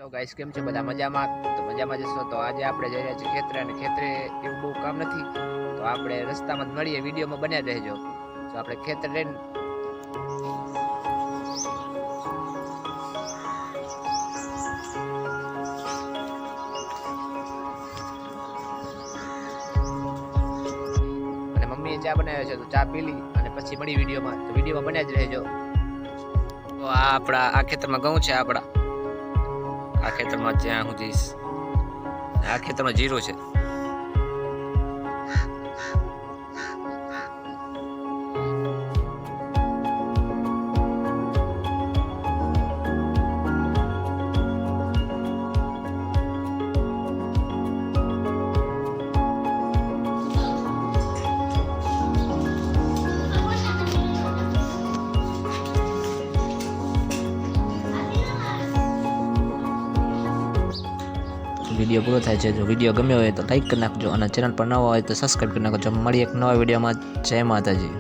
તો ગાઈસ કેમ છે બધા મજામાં? તો મજામાં જશો તો આજે આપણે જઈ રહ્યા છીએ ખેતરે, અને ખેતરે એવું બહુ કામ નથી તો આપણે રસ્તામાં જ મળીએ, વિડીયોમાં બન્યા રહેજો. તો આપણે ખેતર લઈને અને મમ્મીએ ચા બનાવ્યો છે તો ચા પી લી અને પછી મળી વિડીયોમાં. તો વિડીયોમાં બન્યા જ રહેજો. તો આ ખેતરમાં ઘઉં છે આપણા. આ ખેતરમાં જ્યાં સુધી આ ખેતરમાં જીરું છે. વિડીયો પૂરો થાય છે. જો વિડીયો ગમ્યો હોય તો લાઈક કરી નાખજો અને ચેનલ પર નવા હોય તો સબસ્ક્રાઈબ કરી નાખજો. મળીએ એક નવા વિડીયોમાં. જય માતાજી.